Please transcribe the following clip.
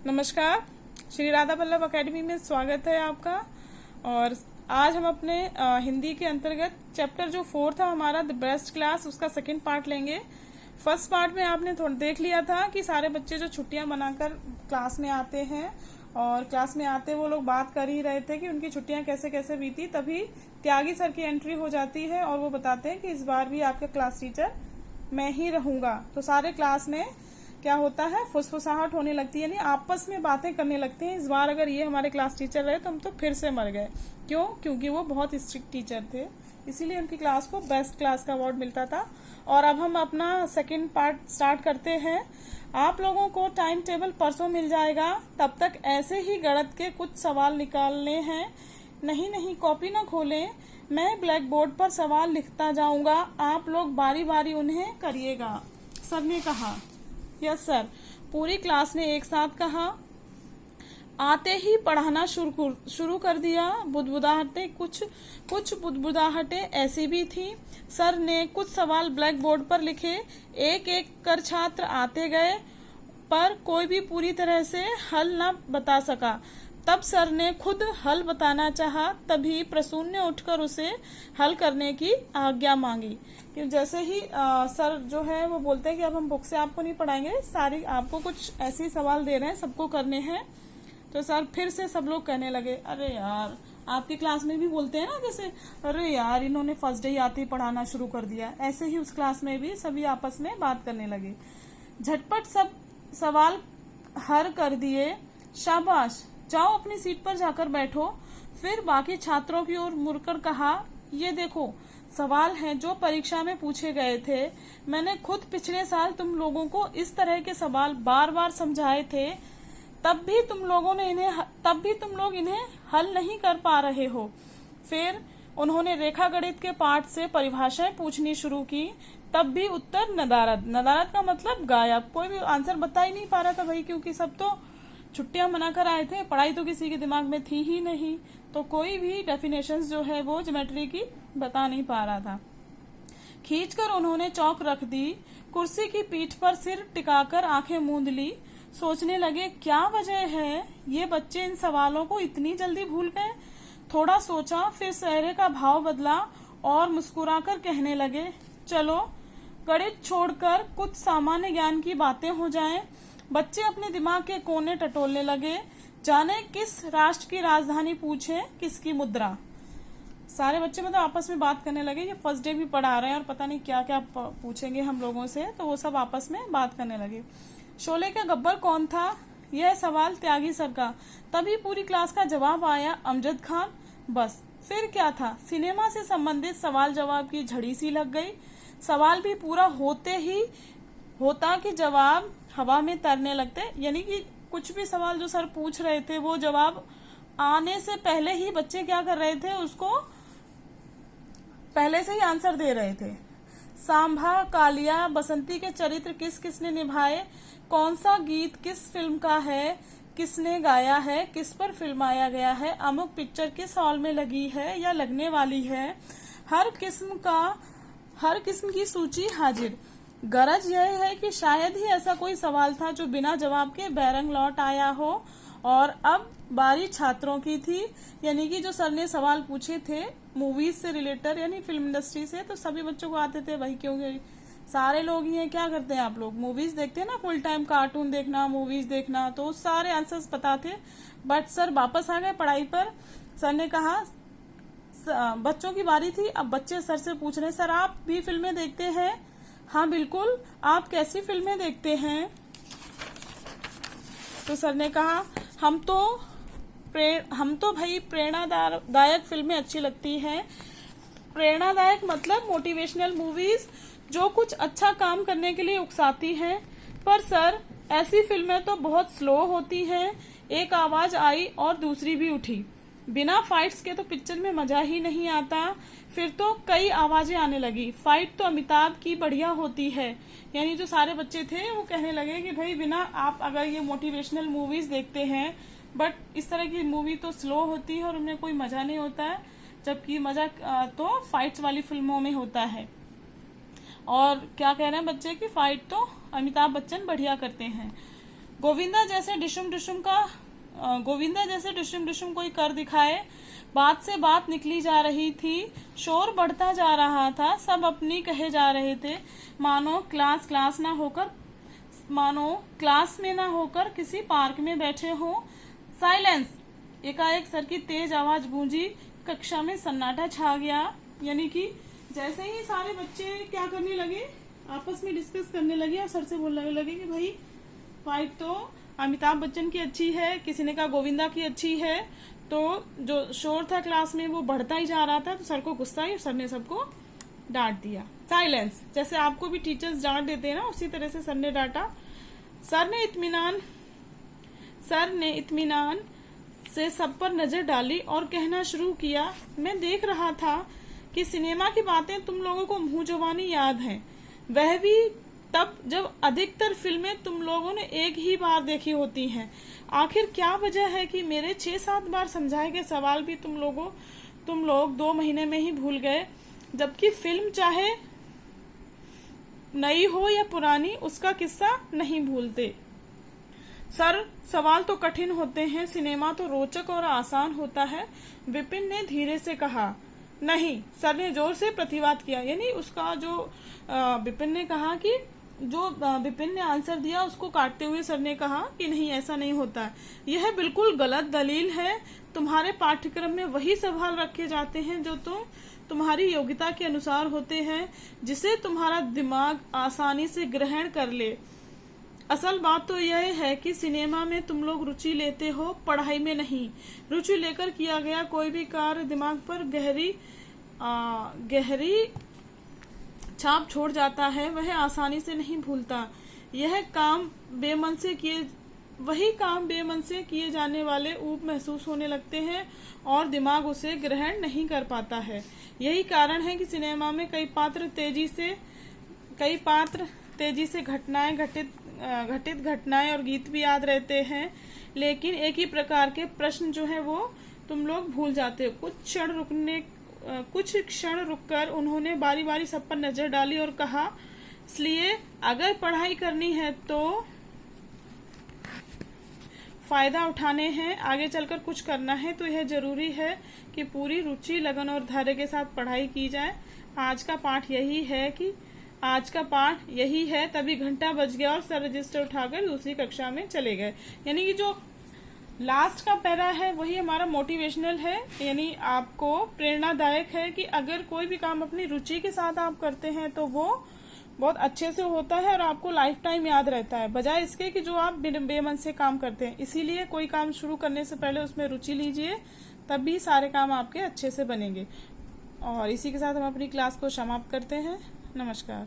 नमस्कार। श्री राधा वल्लभ अकेडमी में स्वागत है आपका। और आज हम अपने हिंदी के अंतर्गत चैप्टर जो 4 था हमारा द बेस्ट क्लास, उसका सेकंड पार्ट लेंगे। फर्स्ट पार्ट में आपने थोड़ा देख लिया था कि सारे बच्चे जो छुट्टियां मनाकर क्लास में आते हैं और क्लास में आते वो लोग बात कर ही रहे थे कि उनकी छुट्टियां कैसे कैसे बीती। तभी त्यागी सर की एंट्री हो जाती है और वो बताते हैं कि इस बार भी आपका क्लास टीचर मैं ही रहूंगा। तो सारे क्लास में क्या होता है, फुसफुसाहट होने लगती है, यानी आपस में बातें करने लगते हैं। इस बार अगर ये हमारे क्लास टीचर रहे तो हम तो फिर से मर गए। क्यों? क्योंकि वो बहुत स्ट्रिक्ट टीचर थे, इसीलिए उनकी क्लास को बेस्ट क्लास का अवार्ड मिलता था। और अब हम अपना सेकंड पार्ट स्टार्ट करते हैं। आप लोगों को टाइम टेबल परसों मिल जाएगा, तब तक ऐसे ही गणित के कुछ सवाल निकालने हैं। नहीं, कॉपी ना खोलें, मैं ब्लैक बोर्ड पर सवाल लिखता जाऊंगा, आप लोग बारी बारी उन्हें करिएगा। सर ने कहा। Yes sir. पूरी क्लास ने एक साथ कहा। आते ही पढ़ाना शुरू कर दिया। कुछ बुदबुदाहटें ऐसी भी थी। सर ने कुछ सवाल ब्लैक बोर्ड पर लिखे। एक एक कर छात्र आते गए, पर कोई भी पूरी तरह से हल न बता सका। तब सर ने खुद हल बताना चाहा, तभी प्रसून ने उठकर उसे हल करने की आज्ञा मांगी। कि जैसे ही सर जो है वो बोलते हैं कि अब हम बुक से आपको नहीं पढ़ाएंगे, सारी आपको कुछ ऐसे सवाल दे रहे हैं, सबको करने हैं। तो सर फिर से सब लोग कहने लगे, अरे यार, आपकी क्लास में भी बोलते हैं ना, जैसे अरे यार इन्होंने फर्स्ट डे आते ही पढ़ाना शुरू कर दिया, ऐसे ही उस क्लास में भी सभी आपस में बात करने लगे। झटपट सब सवाल हल कर दिए। शाबाश, जाओ अपनी सीट पर जाकर बैठो। फिर बाकी छात्रों की ओर मुड़कर कहा, ये देखो सवाल हैं जो परीक्षा में पूछे गए थे। मैंने खुद पिछले साल तुम लोगों को इस तरह के सवाल बार बार समझाए थे, तब भी तुम लोग इन्हें हल नहीं कर पा रहे हो। फिर उन्होंने रेखा गणित के पाठ से परिभाषाएं पूछनी शुरू की, तब भी उत्तर नदारद का मतलब गायब। कोई भी आंसर बता ही नहीं पा रहा था भाई, क्योंकि सब तो छुट्टियां मनाकर आए थे, पढ़ाई तो किसी के दिमाग में थी ही नहीं, तो कोई भी डेफिनेशंस जो है वो ज्योमेट्री की बता नहीं पा रहा था। खींचकर उन्होंने चौक रख दी, कुर्सी की पीठ पर सिर टिकाकर आंखें मूंद ली। सोचने लगे, क्या वजह है ये बच्चे इन सवालों को इतनी जल्दी भूल गए। थोड़ा सोचा, फिर चेहरे का भाव बदला और मुस्कुराकर कहने लगे, चलो गणित छोड़कर कुछ सामान्य ज्ञान की बातें हो जाएं। बच्चे अपने दिमाग के कोने टटोलने लगे। जाने किस राष्ट्र की राजधानी पूछे, किसकी मुद्रा। सारे बच्चे मतलब आपस में बात करने लगे। ये फर्स्ट डे भी पढ़ा रहे हैं और पता नहीं क्या क्या पूछेंगे हम लोगों से, तो वो सब आपस में बात करने लगे। शोले का गब्बर कौन था, यह सवाल त्यागी सर का। तभी पूरी क्लास का जवाब आया, अमजद खान। बस फिर क्या था, सिनेमा से संबंधित सवाल जवाब की झड़ी सी लग गई। सवाल भी पूरा होता कि जवाब हवा में तैरने लगते, यानी कि कुछ भी सवाल जो सर पूछ रहे थे वो जवाब आने से पहले ही बच्चे क्या कर रहे थे, उसको पहले से ही आंसर दे रहे थे। सांभा, कालिया, बसंती के चरित्र किस किसने निभाए, कौन सा गीत किस फिल्म का है, किसने गाया है, किस पर फिल्माया गया है, अमुक पिक्चर किस हॉल में लगी है या लगने वाली है। हर किस्म की सूची हाजिर। गरज यह है कि शायद ही ऐसा कोई सवाल था जो बिना जवाब के बैरंग लौट आया हो। और अब बारी छात्रों की थी, यानी कि जो सर ने सवाल पूछे थे मूवीज से रिलेटेड, यानी फिल्म इंडस्ट्री से, तो सभी बच्चों को आते थे भाई, क्योंकि सारे लोग ही हैं। क्या करते हैं आप लोग, मूवीज देखते हैं ना, फुल टाइम कार्टून देखना, मूवीज देखना, तो सारे आंसर्स पता थे। बट सर वापस आ गए पढ़ाई पर। सर ने कहा, बच्चों की बारी थी। अब बच्चे सर से पूछ रहे, सर आप भी फिल्में देखते हैं? हाँ बिल्कुल, आप कैसी फिल्में देखते हैं? तो सर ने कहा, हम तो भाई प्रेरणादायक फिल्में अच्छी लगती हैं। प्रेरणादायक मतलब मोटिवेशनल मूवीज जो कुछ अच्छा काम करने के लिए उकसाती हैं। पर सर ऐसी फिल्में तो बहुत स्लो होती हैं। एक आवाज आई और दूसरी भी उठी। बिना फाइट्स के तो पिक्चर में मजा ही नहीं आता। फिर तो कई आवाजें आने लगी, फाइट तो अमिताभ की बढ़िया होती है। यानी जो सारे बच्चे थे वो कहने लगे कि भाई बिना आप अगर ये मोटिवेशनल मूवीज देखते हैं, बट इस तरह की मूवी तो स्लो होती है और उनमें कोई मजा नहीं होता है, जबकि मजा तो फाइट्स वाली फिल्मों में होता है। और क्या कह रहे हैं बच्चे की फाइट तो अमिताभ बच्चन बढ़िया करते हैं। गोविंदा जैसे डिशुम डिशुम कोई कर दिखाए। बात से बात निकली जा रही थी, शोर बढ़ता जा रहा था, सब अपनी कहे जा रहे थे। मानो क्लास में ना होकर किसी पार्क में बैठे हो। साइलेंस! एकाएक सर की तेज आवाज गूंजी, कक्षा में सन्नाटा छा गया। यानी कि जैसे ही सारे बच्चे क्या करने लगे, आपस में डिस्कस करने लगे और सर से बोलने लगे कि भाई फाइट तो अमिताभ बच्चन की अच्छी है, किसी ने कहा गोविंदा की अच्छी है। तो जो शोर था क्लास में वो बढ़ता ही जा रहा था, तो सर को गुस्सा आई और सर ने सबको डांट दिया। साइलेंस! जैसे आपको भी टीचर्स डांट देते हैं ना, उसी तरह से सर ने डांटा। सर ने इत्मीनान से सब पर नजर डाली और कहना शुरू किया, मैं देख रहा था कि सिनेमा की बातें तुम लोगों को मुंह जुबानी याद हैं, वह भी तब जब अधिकतर फिल्में तुम लोगों ने एक ही बार देखी होती हैं। आखिर क्या वजह है कि मेरे 6-7 बार समझाए गए सवाल भी तुम लोग 2 महीने में ही भूल गए, जबकि फिल्म चाहे नई हो या पुरानी, उसका किस्सा नहीं भूलते। सर, सवाल तो कठिन होते हैं, सिनेमा तो रोचक और आसान होता है, विपिन ने धीरे से कहा। नहीं, सर ने जोर से प्रतिवाद किया। यानी उसका जो विपिन ने कहा कि जो विपिन ने आंसर दिया उसको काटते हुए सर ने कहा कि नहीं, ऐसा नहीं होता, यह बिल्कुल गलत दलील है। तुम्हारे पाठ्यक्रम में वही सवाल रखे जाते हैं जो तुम्हारी योग्यता के अनुसार होते हैं, जिसे तुम्हारा दिमाग आसानी से ग्रहण कर ले। असल बात तो यह है कि सिनेमा में तुम लोग रुचि लेते हो, पढ़ाई में नहीं। रुचि लेकर किया गया कोई भी कार्य दिमाग पर गहरी छाप छोड़ जाता है, वह आसानी से नहीं भूलता। वही काम बेमन से किए जाने वाले ऊब महसूस होने लगते हैं और दिमाग उसे ग्रहण नहीं कर पाता है। यही कारण है कि सिनेमा में कई पात्र तेजी से घटित घटनाएं और गीत भी याद रहते हैं, लेकिन एक ही प्रकार के प्रश्न जो है वो तुम लोग भूल जाते हो। कुछ क्षण रुककर उन्होंने बारी बारी सब पर नजर डाली और कहा, इसलिए अगर पढ़ाई करनी है तो फायदा उठाने हैं, आगे चलकर कुछ करना है, तो यह जरूरी है कि पूरी रुचि, लगन और धैर्य के साथ पढ़ाई की जाए। आज का पाठ यही है। तभी घंटा बज गया और सर रजिस्टर उठाकर दूसरी कक्षा में चले गए। यानी कि जो लास्ट का पैरा है वही हमारा मोटिवेशनल है, यानी आपको प्रेरणादायक है कि अगर कोई भी काम अपनी रुचि के साथ आप करते हैं तो वो बहुत अच्छे से होता है और आपको लाइफ टाइम याद रहता है, बजाय इसके कि जो आप बेमन से काम करते हैं। इसीलिए कोई काम शुरू करने से पहले उसमें रुचि लीजिए, तभी सारे काम आपके अच्छे से बनेंगे। और इसी के साथ हम अपनी क्लास को समाप्त करते हैं। नमस्कार।